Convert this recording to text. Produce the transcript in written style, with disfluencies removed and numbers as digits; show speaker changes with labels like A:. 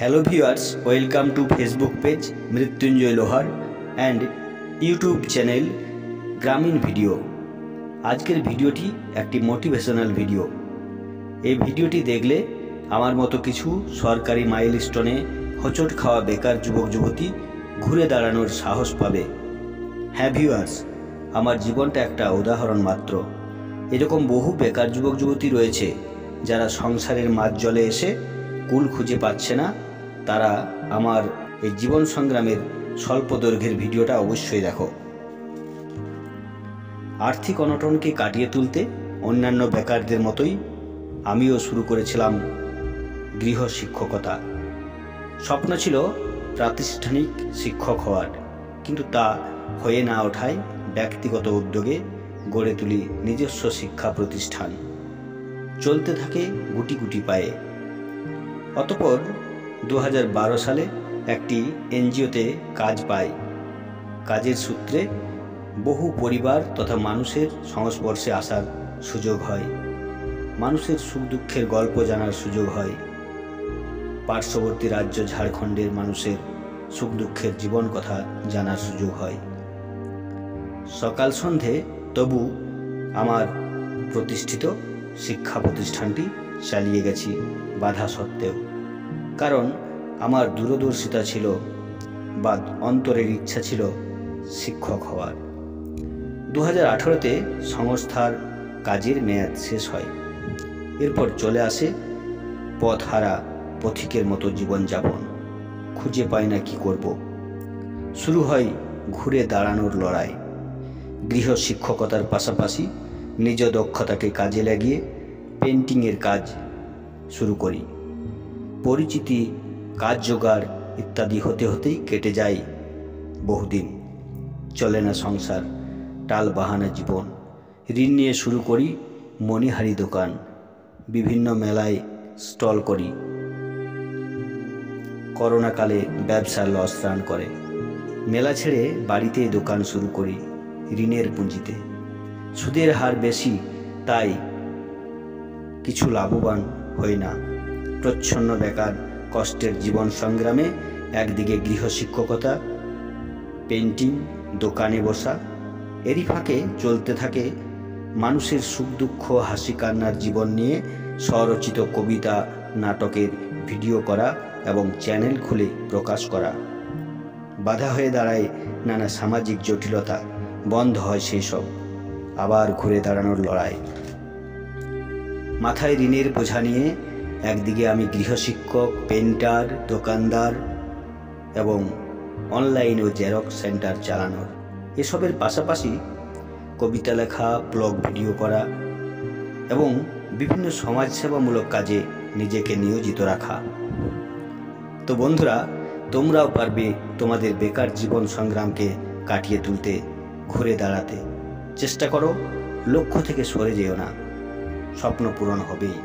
A: Hello viewers, welcome to Facebook page Mrityunjoy Lohar and YouTube channel Gramin video. আজকের ভিডিওটি একটি motivational video. এই ভিডিওটি দেখলে আমার মতো কিছু সরকারি মাইলস্টোনে হোঁচট খাওয়া বেকার যুবক যুবতী ঘুরে দাঁড়ানোর সাহস পাবে। হ্যাঁ ভিউয়ার্স, আমার জীবনটা একটা উদাহরণ মাত্র। এরকম বহু বেকার যুবক যুবতী রয়েছে যারা সংসারের মাঝ জলে এসে কুল খুঁজে পাচ্ছে না। তারা আমার এই জীবন সংগ্রামের স্বল্প দৈর্ঘ্যের ভিডিওটা অবশ্যই দেখো। আর্থিক অনটনকে কাটিয়ে তুলতে অন্যান্য বেকারদের মতোই আমিও শুরু করেছিলাম গৃহ শিক্ষকতা। স্বপ্ন ছিল প্রাতিষ্ঠানিক শিক্ষক হওয়ার, কিন্তু তা হয়ে না ওঠায় ব্যক্তিগত উদ্যোগে গড়ে তুলি নিজস্ব শিক্ষা প্রতিষ্ঠান। চলতে থাকে গুটি গুটি পায়ে। অতঃপর 2012 সালে একটি এনজিওতে কাজ পাই। কাজের সূত্রে বহু পরিবার তথা মানুষের সংস্পর্শে আসার সুযোগ হয়, মানুষের সুখ দুঃখের গল্প জানার সুযোগ হয়, পার্শ্ববর্তী রাজ্য ঝাড়খণ্ডের মানুষের সুখ দুঃখের জীবন কথা জানার সুযোগ হয়। সকাল সন্ধে তবু আমার প্রতিষ্ঠিত শিক্ষা প্রতিষ্ঠানটি চালিয়ে গেছি বাধা সত্ত্বেও, কারণ আমার দূরদর্শিতা ছিল বা অন্তরের ইচ্ছা ছিল শিক্ষক হওয়ার। 2018-তে সংস্থার কাজের মেয়াদ শেষ হয়। এরপর চলে আসে পথহারা পথিকের মতো জীবনযাপন। খুঁজে পাই না কি করব। শুরু হয় ঘুরে দাঁড়ানোর লড়াই। গৃহ শিক্ষকতার পাশাপাশি নিজ দক্ষতাকে কাজে লাগিয়ে পেন্টিংয়ের কাজ শুরু করি। পরিচিতি, কাজ জোগাড় ইত্যাদি হতে হতেই কেটে যায় বহুদিন। চলে না সংসার, টাল বাহানা জীবন। ঋণ নিয়ে শুরু করি মণিহারি দোকান। বিভিন্ন মেলায় স্টল করি। করোনাকালে ব্যবসা লস রান করে। মেলা ছেড়ে বাড়িতেই দোকান শুরু করি ঋণের পুঁজিতে। সুদের হার বেশি, তাই কিছু লাভবান হই না। প্রচ্ছন্ন বেকার কষ্টের জীবন সংগ্রামে একদিকে গৃহ শিক্ষকতা, পেন্টিং, দোকানে বসা, এরই ফাঁকে চলতে থাকে মানুষের সুখ দুঃখ হাসি কান্নার জীবন নিয়ে স্বরচিত কবিতা, নাটকের ভিডিও করা এবং চ্যানেল খুলে প্রকাশ করা। বাধা হয়ে দাঁড়ায় নানা সামাজিক জটিলতা। বন্ধ হয় সেই সব, আবার ঘুরে দাঁড়ানোর লড়াই। মাথায় ঋণের বোঝা নিয়ে একদিকে আমি গৃহশিক্ষক, পেন্টার, দোকানদার এবং অনলাইন ও জেরক্স সেন্টার চালানোর। এসবের পাশাপাশি কবিতা লেখা, ব্লগ ভিডিও করা এবং বিভিন্ন সমাজসেবামূলক কাজে নিজেকে নিয়োজিত রাখা। তো বন্ধুরা, তোমরাও পারবে তোমাদের বেকার জীবন সংগ্রামকে কাটিয়ে তুলতে, ঘুরে দাঁড়াতে। চেষ্টা করো, লক্ষ্য থেকে সরে যেও না। স্বপ্ন পূরণ হবেই।